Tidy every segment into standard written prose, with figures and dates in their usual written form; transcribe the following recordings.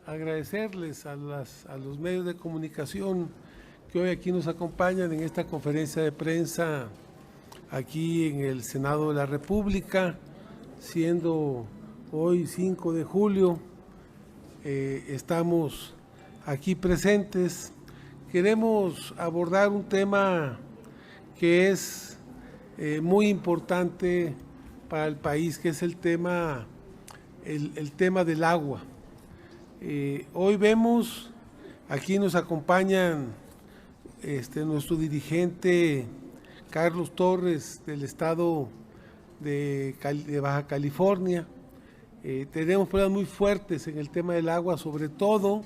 agradecerles a los medios de comunicación que hoy aquí nos acompañan en esta conferencia de prensa aquí en el Senado de la República, siendo hoy 5 de julio, estamos aquí presentes. Queremos abordar un tema que es muy importante para el país, que es el tema del agua. Hoy vemos, aquí nos acompañan nuestro dirigente Carlos Torres del estado de Baja California. Tenemos problemas muy fuertes en el tema del agua, sobre todo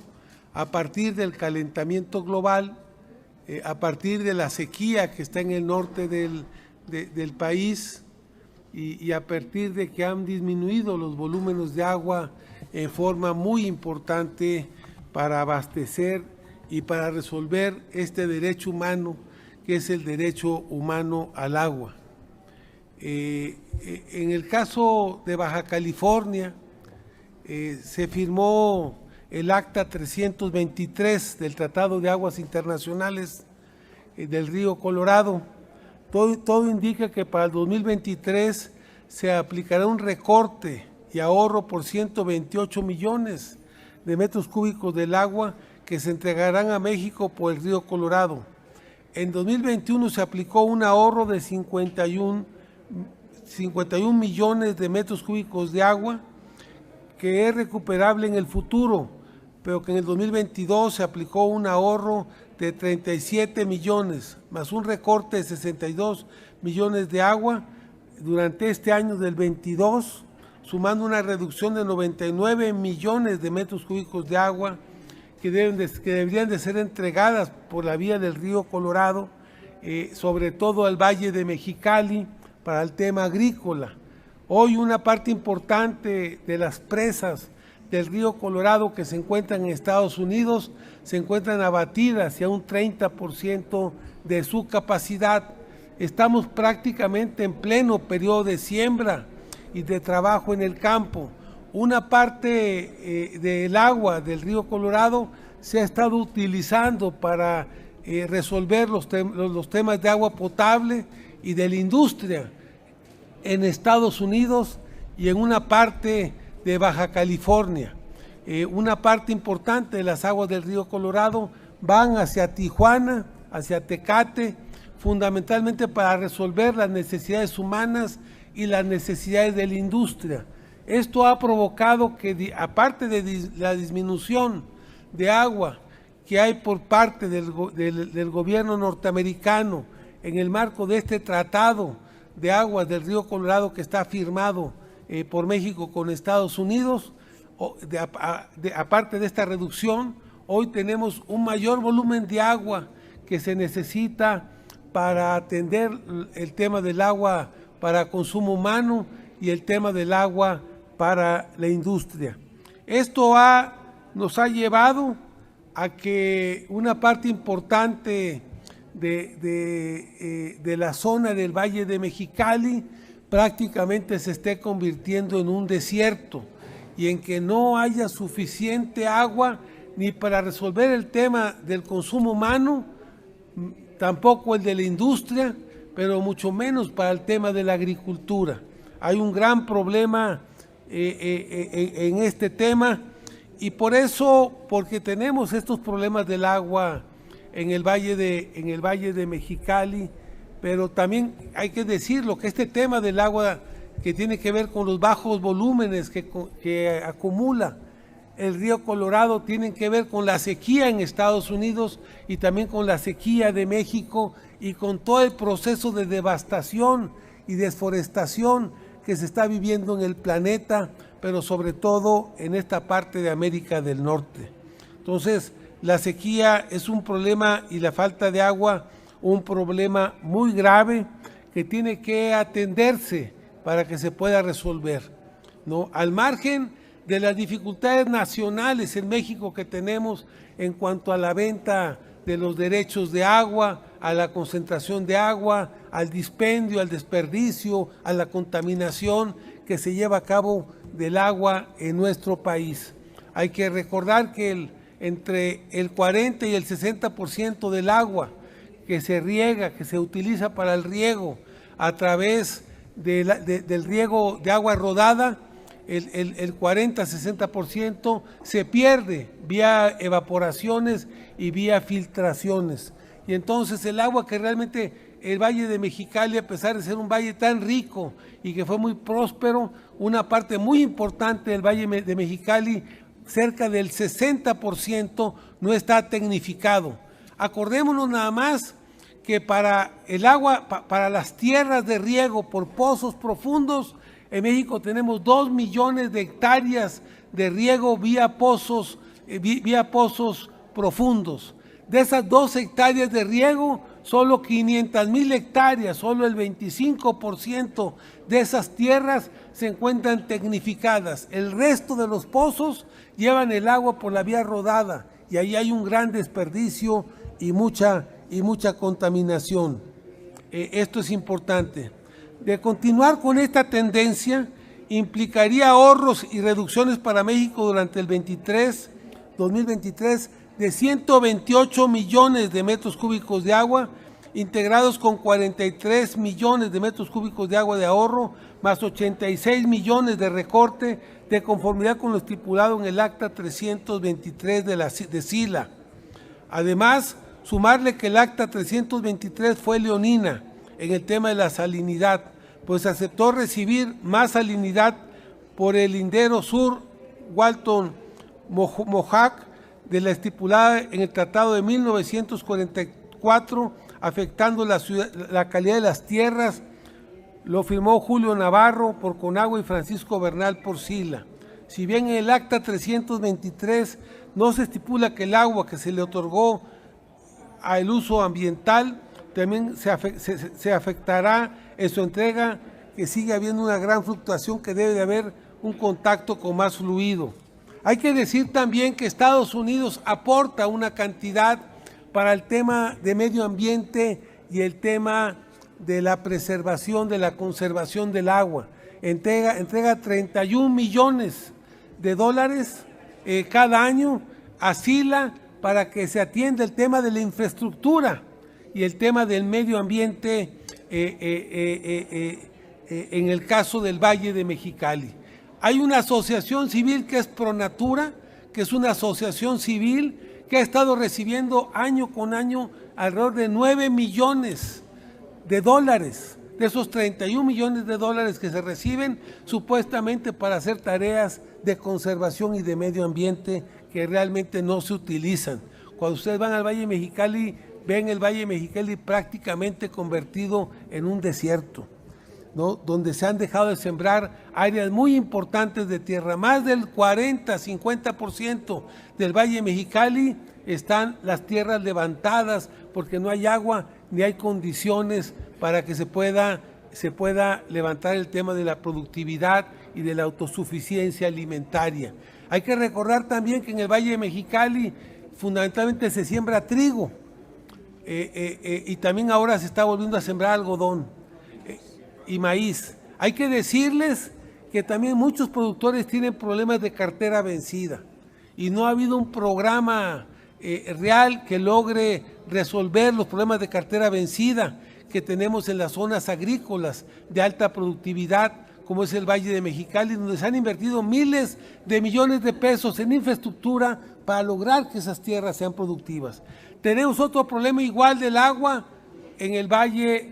a partir del calentamiento global, a partir de la sequía que está en el norte del país y a partir de que han disminuido los volúmenes de agua en forma muy importante para abastecer y para resolver este derecho humano, que es el derecho humano al agua. En el caso de Baja California, se firmó el Acta 323 del Tratado de Aguas Internacionales del Río Colorado. Todo indica que para el 2023 se aplicará un recorte y ahorro por 128 millones de metros cúbicos del agua que se entregarán a México por el río Colorado. En 2021 se aplicó un ahorro de 51 millones de metros cúbicos de agua que es recuperable en el futuro, pero que en el 2022 se aplicó un ahorro de 37 millones, más un recorte de 62 millones de agua durante este año del 22, sumando una reducción de 99 millones de metros cúbicos de agua que deberían de ser entregadas por la vía del río Colorado, sobre todo al Valle de Mexicali, para el tema agrícola. Hoy una parte importante de las presas del río Colorado que se encuentran en Estados Unidos se encuentran abatidas y a un 30% de su capacidad. Estamos prácticamente en pleno periodo de siembra y de trabajo en el campo. Una parte del agua del río Colorado se ha estado utilizando para resolver los temas de agua potable y de la industria en Estados Unidos y en una parte de Baja California. Una parte importante de las aguas del río Colorado van hacia Tijuana, hacia Tecate, fundamentalmente para resolver las necesidades humanas y las necesidades de la industria. Esto ha provocado que, aparte de la disminución de agua que hay por parte del gobierno norteamericano en el marco de este tratado de aguas del río Colorado que está firmado por México con Estados Unidos, aparte de esta reducción, hoy tenemos un mayor volumen de agua que se necesita para atender el tema del agua para consumo humano y el tema del agua para la industria. Esto nos ha llevado a que una parte importante de la zona del Valle de Mexicali prácticamente se esté convirtiendo en un desierto y en que no haya suficiente agua ni para resolver el tema del consumo humano, tampoco el de la industria, pero mucho menos para el tema de la agricultura. Hay un gran problema en este tema y por eso, porque tenemos estos problemas del agua en el Valle de Mexicali, pero también hay que decirlo que este tema del agua que tiene que ver con los bajos volúmenes que acumula el río Colorado tienen que ver con la sequía en Estados Unidos y también con la sequía de México y con todo el proceso de devastación y desforestación que se está viviendo en el planeta, pero sobre todo en esta parte de América del Norte. Entonces, la sequía es un problema y la falta de agua un problema muy grave que tiene que atenderse para que se pueda resolver, ¿no? Al margen de las dificultades nacionales en México que tenemos en cuanto a la venta de los derechos de agua, a la concentración de agua, al dispendio, al desperdicio, a la contaminación que se lleva a cabo del agua en nuestro país. Hay que recordar que entre el 40 y el 60% del agua que se riega, que se utiliza para el riego a través del riego de agua rodada, el 40-60% se pierde vía evaporaciones y vía filtraciones. Y entonces el agua que realmente el Valle de Mexicali, a pesar de ser un valle tan rico y que fue muy próspero, una parte muy importante del Valle de Mexicali, cerca del 60%, no está tecnificado. Acordémonos nada más que para el agua, para las tierras de riego por pozos profundos, en México tenemos 2 millones de hectáreas de riego vía pozos profundos. De esas 2 hectáreas de riego, solo 500,000 hectáreas, solo el 25% de esas tierras se encuentran tecnificadas. El resto de los pozos llevan el agua por la vía rodada y ahí hay un gran desperdicio y mucha contaminación. Esto es importante. De continuar con esta tendencia, implicaría ahorros y reducciones para México durante el 2023 de 128 millones de metros cúbicos de agua, integrados con 43 millones de metros cúbicos de agua de ahorro, más 86 millones de recorte, de conformidad con lo estipulado en el acta 323 de SILA. Además, sumarle que el acta 323 fue leonina en el tema de la salinidad, pues aceptó recibir más salinidad por el lindero sur Walton Mojac de la estipulada en el Tratado de 1944, afectando la calidad de las tierras. Lo firmó Julio Navarro por Conagua y Francisco Bernal por SILA. Si bien en el acta 323 no se estipula que el agua que se le otorgó al uso ambiental también se afectará en su entrega, que sigue habiendo una gran fluctuación, que debe de haber un contacto con más fluido. Hay que decir también que Estados Unidos aporta una cantidad para el tema de medio ambiente y el tema de la preservación, de la conservación del agua. Entrega 31 millones de dólares cada año a SILA para que se atienda el tema de la infraestructura y el tema del medio ambiente en el caso del Valle de Mexicali. Hay una asociación civil que es Pronatura, que es una asociación civil que ha estado recibiendo año con año alrededor de 9 millones de dólares, de esos 31 millones de dólares que se reciben supuestamente para hacer tareas de conservación y de medio ambiente que realmente no se utilizan. Cuando ustedes van al Valle de Mexicali, ven el Valle de Mexicali prácticamente convertido en un desierto, ¿no? Donde se han dejado de sembrar áreas muy importantes de tierra. Más del 40-50% del Valle de Mexicali están las tierras levantadas porque no hay agua ni hay condiciones para que se pueda levantar el tema de la productividad y de la autosuficiencia alimentaria. Hay que recordar también que en el Valle de Mexicali fundamentalmente se siembra trigo y también ahora se está volviendo a sembrar algodón y maíz. Hay que decirles que también muchos productores tienen problemas de cartera vencida y no ha habido un programa real que logre resolver los problemas de cartera vencida que tenemos en las zonas agrícolas de alta productividad, como es el Valle de Mexicali, donde se han invertido miles de millones de pesos en infraestructura para lograr que esas tierras sean productivas. Tenemos otro problema igual del agua en el Valle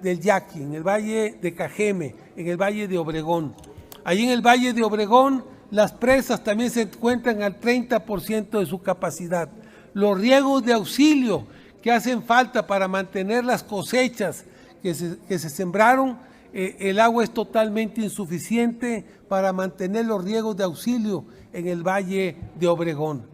del Yaqui, en el Valle de Cajeme, en el Valle de Obregón. Allí en el Valle de Obregón las presas también se encuentran al 30% de su capacidad. Los riegos de auxilio que hacen falta para mantener las cosechas que se sembraron, el agua es totalmente insuficiente para mantener los riegos de auxilio en el Valle de Obregón.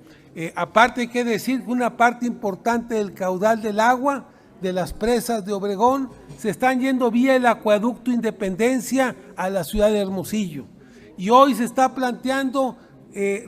Aparte hay que decir que una parte importante del caudal del agua de las presas de Obregón se están yendo vía el acueducto Independencia a la ciudad de Hermosillo. Y hoy se está planteando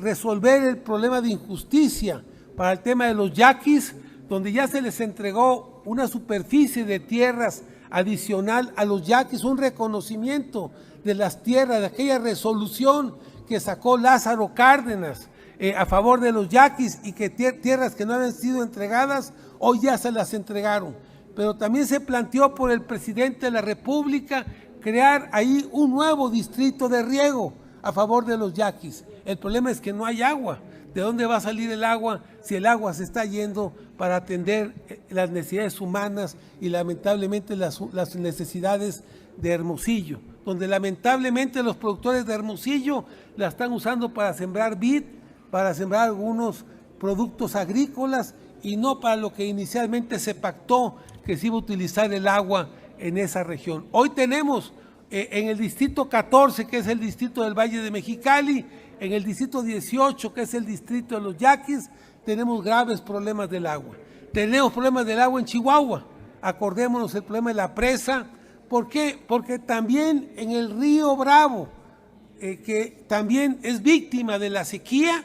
resolver el problema de injusticia para el tema de los yaquis, donde ya se les entregó una superficie de tierras adicional a los yaquis, un reconocimiento de las tierras, de aquella resolución que sacó Lázaro Cárdenas a favor de los yaquis y que tierras que no habían sido entregadas, hoy ya se las entregaron. Pero también se planteó por el presidente de la República crear ahí un nuevo distrito de riego a favor de los yaquis. El problema es que no hay agua. ¿De dónde va a salir el agua si el agua se está yendo para atender las necesidades humanas y lamentablemente las necesidades de Hermosillo? Donde lamentablemente los productores de Hermosillo la están usando para sembrar vid, para sembrar algunos productos agrícolas y no para lo que inicialmente se pactó, que se iba a utilizar el agua en esa región. Hoy tenemos en el distrito 14, que es el distrito del Valle de Mexicali, en el distrito 18, que es el distrito de los yaquis, tenemos graves problemas del agua. Tenemos problemas del agua en Chihuahua. Acordémonos el problema de la presa. ¿Por qué? Porque también en el río Bravo, que también es víctima de la sequía,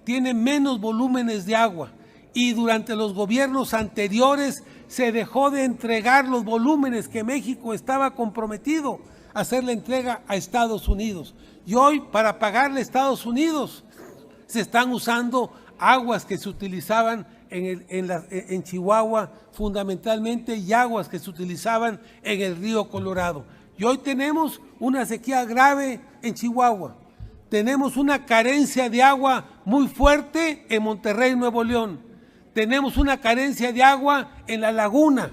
tiene menos volúmenes de agua. Y durante los gobiernos anteriores se dejó de entregar los volúmenes que México estaba comprometido a hacer la entrega a Estados Unidos. Y hoy, para pagarle a Estados Unidos, se están usando aguas que se utilizaban en Chihuahua fundamentalmente y aguas que se utilizaban en el río Colorado. Y hoy tenemos una sequía grave en Chihuahua. Tenemos una carencia de agua muy fuerte en Monterrey, Nuevo León. Tenemos una carencia de agua en la laguna,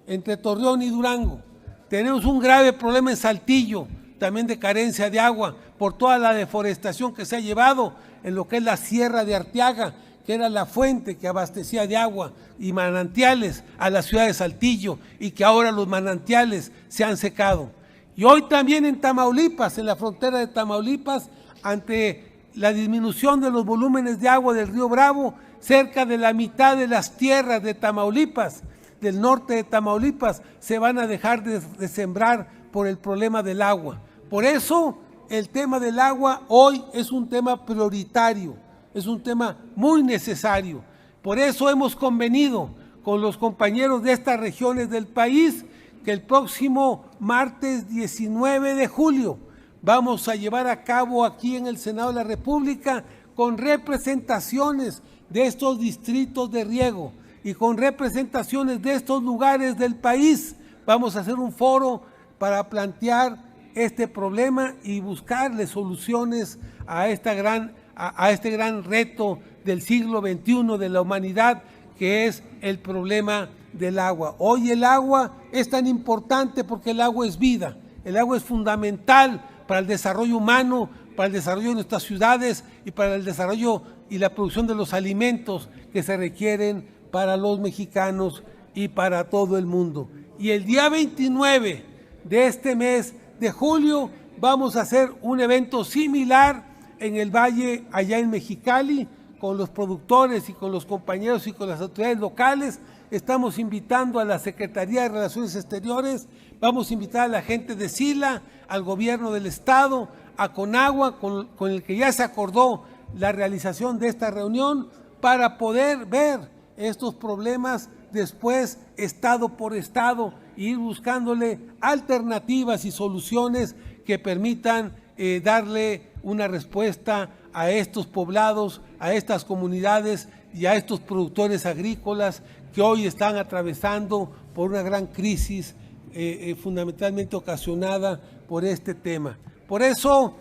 entre Torreón y Durango. Tenemos un grave problema en Saltillo, también de carencia de agua, por toda la deforestación que se ha llevado en lo que es la Sierra de Arteaga, que era la fuente que abastecía de agua y manantiales a la ciudad de Saltillo, y que ahora los manantiales se han secado. Y hoy también en Tamaulipas, en la frontera de Tamaulipas, ante la disminución de los volúmenes de agua del río Bravo, cerca de la mitad de las tierras de Tamaulipas, del norte de Tamaulipas, se van a dejar de sembrar por el problema del agua. Por eso el tema del agua hoy es un tema prioritario, es un tema muy necesario. Por eso hemos convenido con los compañeros de estas regiones del país que el próximo martes 19 de julio vamos a llevar a cabo aquí en el Senado de la República con representaciones de estos distritos de riego y con representaciones de estos lugares del país. Vamos a hacer un foro para plantear este problema y buscarle soluciones a este gran reto del siglo XXI de la humanidad, que es el problema del agua. Hoy el agua es tan importante porque el agua es vida, el agua es fundamental para el desarrollo humano, para el desarrollo de nuestras ciudades y para el desarrollo y la producción de los alimentos que se requieren para los mexicanos y para todo el mundo. Y el día 29 de este mes de julio vamos a hacer un evento similar en el Valle, allá en Mexicali, con los productores y con los compañeros y con las autoridades locales. Estamos invitando a la Secretaría de Relaciones Exteriores, vamos a invitar a la gente de SILA, al gobierno del estado, a Conagua, con el que ya se acordó la realización de esta reunión, para poder ver estos problemas después, estado por estado, e ir buscándole alternativas y soluciones que permitan darle una respuesta a estos poblados, a estas comunidades y a estos productores agrícolas que hoy están atravesando por una gran crisis fundamentalmente ocasionada por este tema. Por eso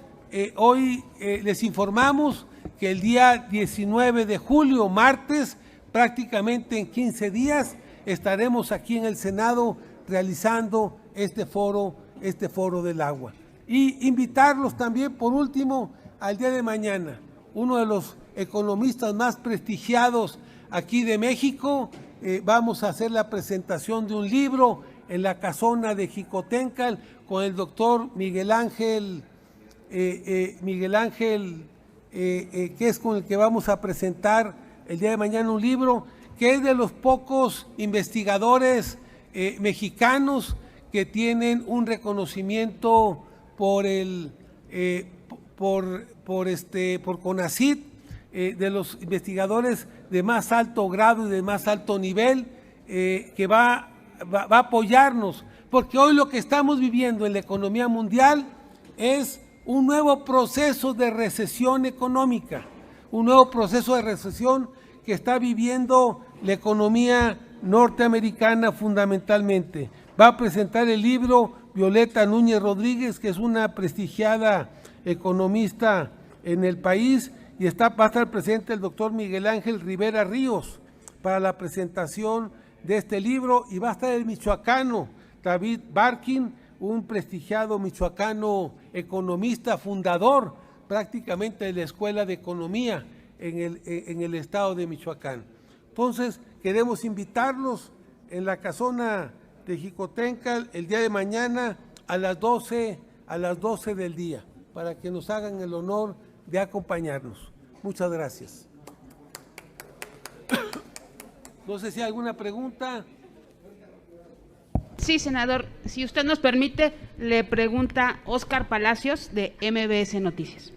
hoy les informamos que el día 19 de julio, martes, prácticamente en 15 días, estaremos aquí en el Senado realizando este foro del agua. Y invitarlos también, por último, al día de mañana, uno de los economistas más prestigiados aquí de México, vamos a hacer la presentación de un libro en la casona de Jicotencal con el doctor Miguel Ángel, que es con el que vamos a presentar el día de mañana un libro que es de los pocos investigadores mexicanos que tienen un reconocimiento por CONACYT, de los investigadores de más alto grado y de más alto nivel, que va a apoyarnos, porque hoy lo que estamos viviendo en la economía mundial es un nuevo proceso de recesión económica, un nuevo proceso de recesión que está viviendo la economía norteamericana fundamentalmente. Va a presentar el libro Violeta Núñez Rodríguez, que es una prestigiada economista en el país, y va a estar presente el doctor Miguel Ángel Rivera Ríos para la presentación de este libro, y va a estar el michoacano David Barkin, un prestigiado michoacano economista, fundador prácticamente de la Escuela de Economía en el estado de Michoacán. Entonces, queremos invitarlos en la casona de Jicotencal el día de mañana a las 12 del día, para que nos hagan el honor de acompañarnos. Muchas gracias. No sé si hay alguna pregunta. Sí, senador, si usted nos permite, le pregunta Óscar Palacios de MBS Noticias.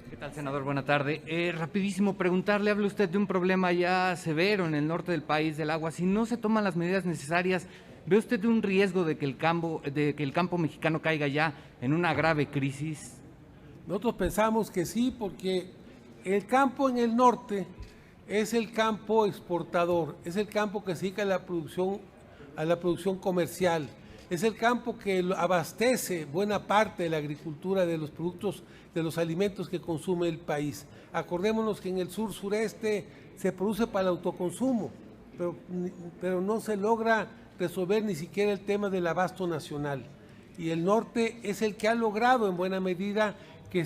¿Qué tal, senador? Buena tarde. Rapidísimo, preguntarle, habla usted de un problema ya severo en el norte del país del agua. Si no se toman las medidas necesarias, ¿ve usted un riesgo de que el campo mexicano caiga ya en una grave crisis? Nosotros pensamos que sí, porque el campo en el norte es el campo exportador, es el campo que se dedica a la producción comercial, es el campo que abastece buena parte de la agricultura, de los productos, de los alimentos que consume el país. Acordémonos que en el sur-sureste se produce para el autoconsumo, pero no se logra resolver ni siquiera el tema del abasto nacional. Y el norte es el que ha logrado en buena medida que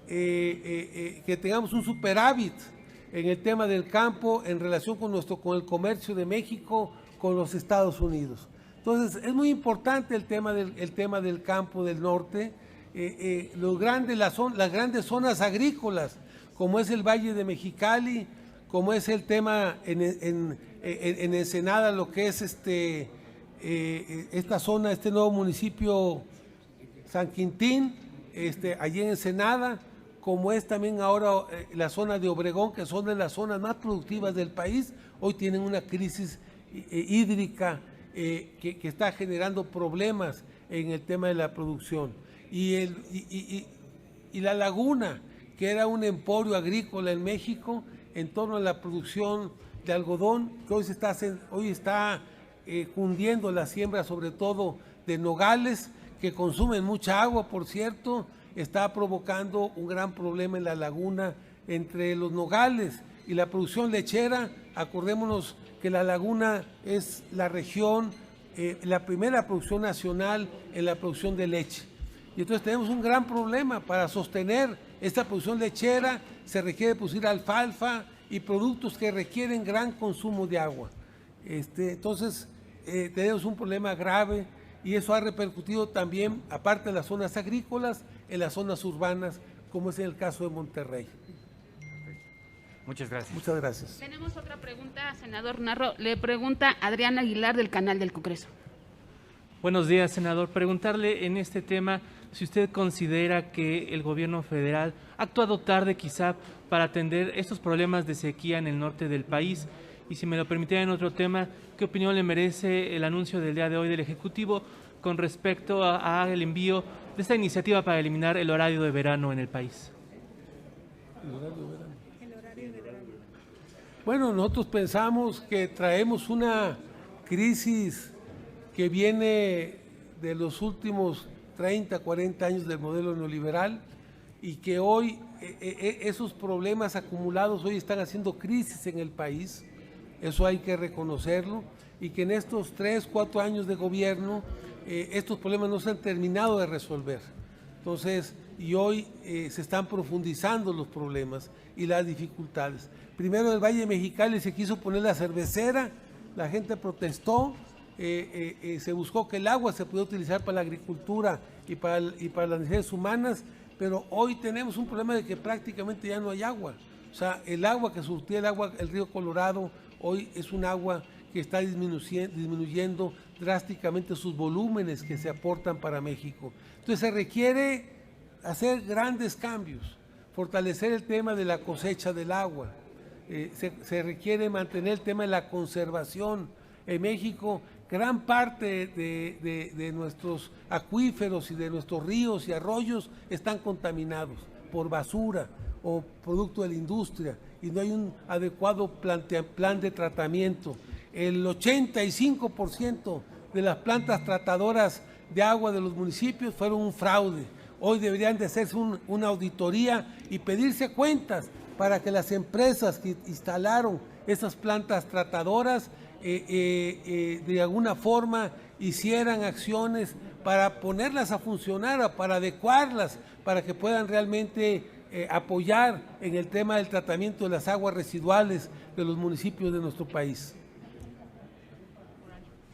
que tengamos un superávit en el tema del campo en relación con el comercio de México con los Estados Unidos. Entonces, es muy importante el tema del campo del norte, las grandes zonas agrícolas, como es el Valle de Mexicali, como es el tema en Ensenada, lo que es esta zona, este nuevo municipio San Quintín, allí en Ensenada, como es también ahora la zona de Obregón, que son de las zonas más productivas del país, hoy tienen una crisis hídrica que está generando problemas en el tema de la producción. Y la laguna, que era un emporio agrícola en México en torno a la producción de algodón, que hoy está cundiendo la siembra, sobre todo de nogales, que consumen mucha agua, por cierto, está provocando un gran problema en la laguna entre los nogales y la producción lechera. Acordémonos que la laguna es la región, la primera producción nacional en la producción de leche. Y entonces tenemos un gran problema para sostener esta producción lechera. Se requiere producir alfalfa y productos que requieren gran consumo de agua. Entonces tenemos un problema grave, y eso ha repercutido también, aparte de las zonas agrícolas, en las zonas urbanas, como es en el caso de Monterrey. Muchas gracias. Muchas gracias. Tenemos otra pregunta, senador Narro. Le pregunta Adrián Aguilar del canal del Congreso. Buenos días, senador. Preguntarle en este tema si usted considera que el gobierno federal ha actuado tarde quizá para atender estos problemas de sequía en el norte del país. Y si me lo permitiera en otro tema, ¿qué opinión le merece el anuncio del día de hoy del Ejecutivo con respecto al envío de esta iniciativa para eliminar el horario de verano en el país? Bueno, nosotros pensamos que traemos una crisis que viene de los últimos 30, 40 años del modelo neoliberal, y que hoy esos problemas acumulados hoy están haciendo crisis en el país. Eso hay que reconocerlo, y que en estos 3, 4 años de gobierno estos problemas no se han terminado de resolver. Entonces, y hoy se están profundizando los problemas y las dificultades. Primero, en el Valle de Mexicali se quiso poner la cervecera, la gente protestó, se buscó que el agua se pudiera utilizar para la agricultura y para las necesidades humanas, pero hoy tenemos un problema de que prácticamente ya no hay agua. O sea, el agua que surtía el río Colorado hoy es un agua que está disminuyendo drásticamente sus volúmenes que se aportan para México. Entonces se requiere hacer grandes cambios, fortalecer el tema de la cosecha del agua, se requiere mantener el tema de la conservación. En México Gran parte de nuestros acuíferos y de nuestros ríos y arroyos están contaminados por basura o producto de la industria y no hay un adecuado plan de tratamiento. El 85% de las plantas tratadoras de agua de los municipios fueron un fraude. Hoy deberían de hacerse una auditoría y pedirse cuentas para que las empresas que instalaron esas plantas tratadoras de alguna forma hicieran acciones para ponerlas a funcionar, para adecuarlas, para que puedan realmente apoyar en el tema del tratamiento de las aguas residuales de los municipios de nuestro país.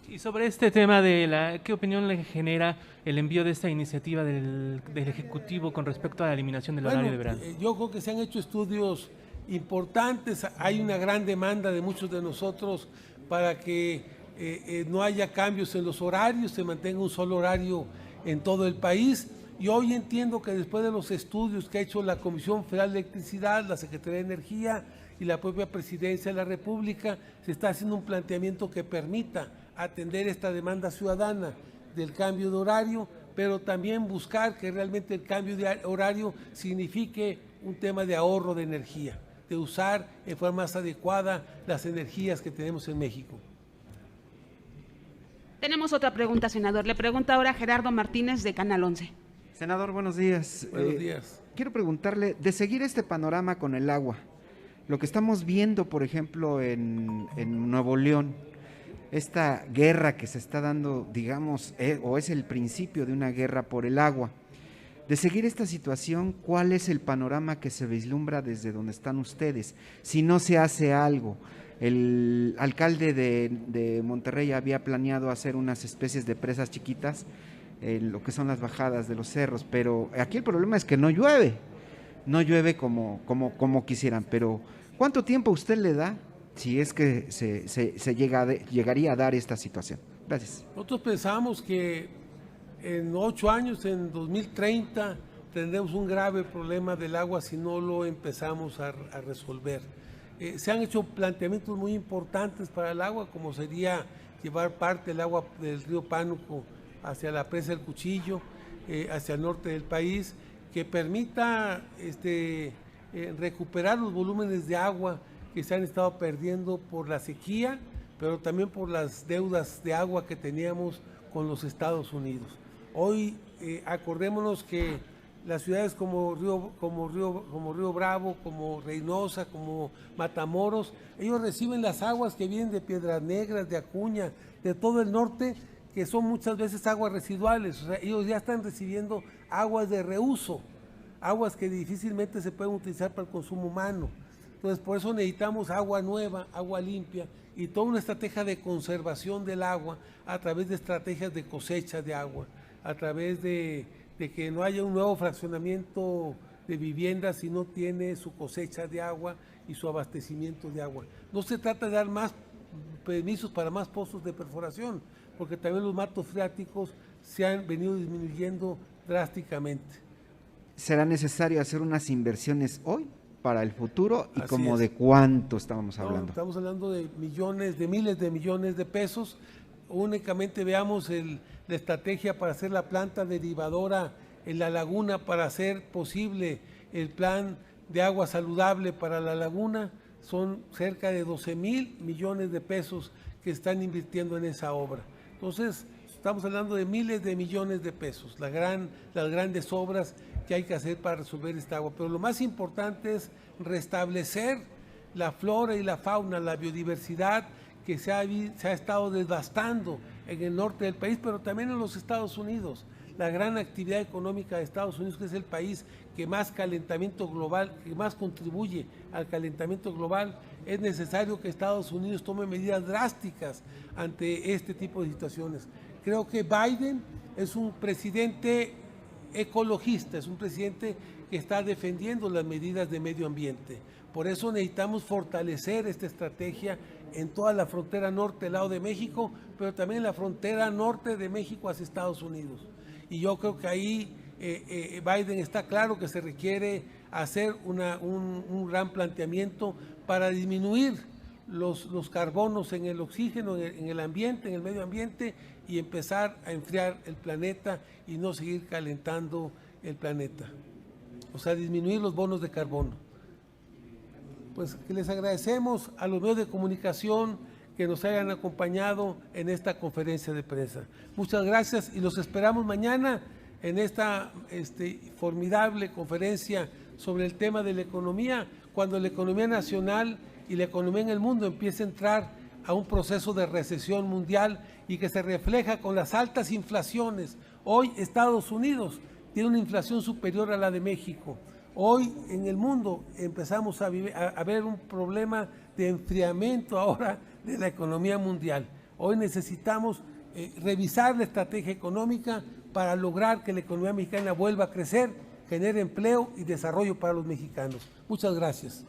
Y sobre este tema ¿qué opinión le genera el envío de esta iniciativa del Ejecutivo con respecto a la eliminación del horario de verano? Yo creo que se han hecho estudios importantes, hay una gran demanda de muchos de nosotros para que no haya cambios en los horarios, se mantenga un solo horario en todo el país. Y hoy entiendo que después de los estudios que ha hecho la Comisión Federal de Electricidad, la Secretaría de Energía y la propia Presidencia de la República, se está haciendo un planteamiento que permita atender esta demanda ciudadana del cambio de horario, pero también buscar que realmente el cambio de horario signifique un tema de ahorro de energía, de usar en forma más adecuada las energías que tenemos en México. Tenemos otra pregunta, senador. Le pregunta ahora Gerardo Martínez de Canal 11. Senador, buenos días. Buenos días. Quiero preguntarle, de seguir este panorama con el agua, lo que estamos viendo, por ejemplo, en Nuevo León, esta guerra que se está dando, digamos, o es el principio de una guerra por el agua. De seguir esta situación, ¿cuál es el panorama que se vislumbra desde donde están ustedes? Si no se hace algo, el alcalde de Monterrey había planeado hacer unas especies de presas chiquitas, lo que son las bajadas de los cerros, pero aquí el problema es que no llueve como quisieran, pero ¿cuánto tiempo usted le da si es que se llegaría a dar esta situación? Gracias. Nosotros pensamos que en 8 años, en 2030, tendremos un grave problema del agua si no lo empezamos a resolver. Se han hecho planteamientos muy importantes para el agua, como sería llevar parte del agua del río Pánuco hacia la presa del Cuchillo, hacia el norte del país, que permita recuperar los volúmenes de agua que se han estado perdiendo por la sequía, pero también por las deudas de agua que teníamos con los Estados Unidos. Hoy acordémonos que las ciudades como Río Bravo, como Reynosa, como Matamoros, ellos reciben las aguas que vienen de Piedras Negras, de Acuña, de todo el norte, que son muchas veces aguas residuales. O sea, ellos ya están recibiendo aguas de reuso, aguas que difícilmente se pueden utilizar para el consumo humano. Entonces, por eso necesitamos agua nueva, agua limpia y toda una estrategia de conservación del agua a través de estrategias de cosecha de agua, a través de que no haya un nuevo fraccionamiento de viviendas si no tiene su cosecha de agua y su abastecimiento de agua. No se trata de dar más permisos para más pozos de perforación, porque también los mantos freáticos se han venido disminuyendo drásticamente. ¿Será necesario hacer unas inversiones hoy para el futuro y como Así es. de cuánto estábamos hablando? Estamos hablando de millones, de miles de millones de pesos. Únicamente veamos la estrategia para hacer la planta derivadora en la laguna para hacer posible el plan de agua saludable para la laguna. Son cerca de 12,000 millones de pesos que están invirtiendo en esa obra. Entonces, estamos hablando de miles de millones de pesos, las grandes obras que hay que hacer para resolver esta agua. Pero lo más importante es restablecer la flora y la fauna, la biodiversidad que se ha estado devastando en el norte del país, pero también en los Estados Unidos. La gran actividad económica de Estados Unidos, que es el país que más calentamiento global, que más contribuye al calentamiento global, es necesario que Estados Unidos tome medidas drásticas ante este tipo de situaciones. Creo que Biden es un presidente ecologista, es un presidente que está defendiendo las medidas de medio ambiente. Por eso necesitamos fortalecer esta estrategia en toda la frontera norte del lado de México, pero también en la frontera norte de México hacia Estados Unidos. Y yo creo que ahí Biden está claro que se requiere hacer un gran planteamiento para disminuir los carbonos en el oxígeno, en el ambiente, en el medio ambiente, y empezar a enfriar el planeta y no seguir calentando el planeta. O sea, disminuir los bonos de carbono. Pues que les agradecemos a los medios de comunicación que nos hayan acompañado en esta conferencia de prensa. Muchas gracias y los esperamos mañana en esta formidable conferencia sobre el tema de la economía, cuando la economía nacional y la economía en el mundo empiece a entrar a un proceso de recesión mundial y que se refleja con las altas inflaciones. Hoy Estados Unidos tiene una inflación superior a la de México. Hoy en el mundo empezamos a ver un problema de enfriamiento ahora de la economía mundial. Hoy necesitamos revisar la estrategia económica para lograr que la economía mexicana vuelva a crecer, genere empleo y desarrollo para los mexicanos. Muchas gracias.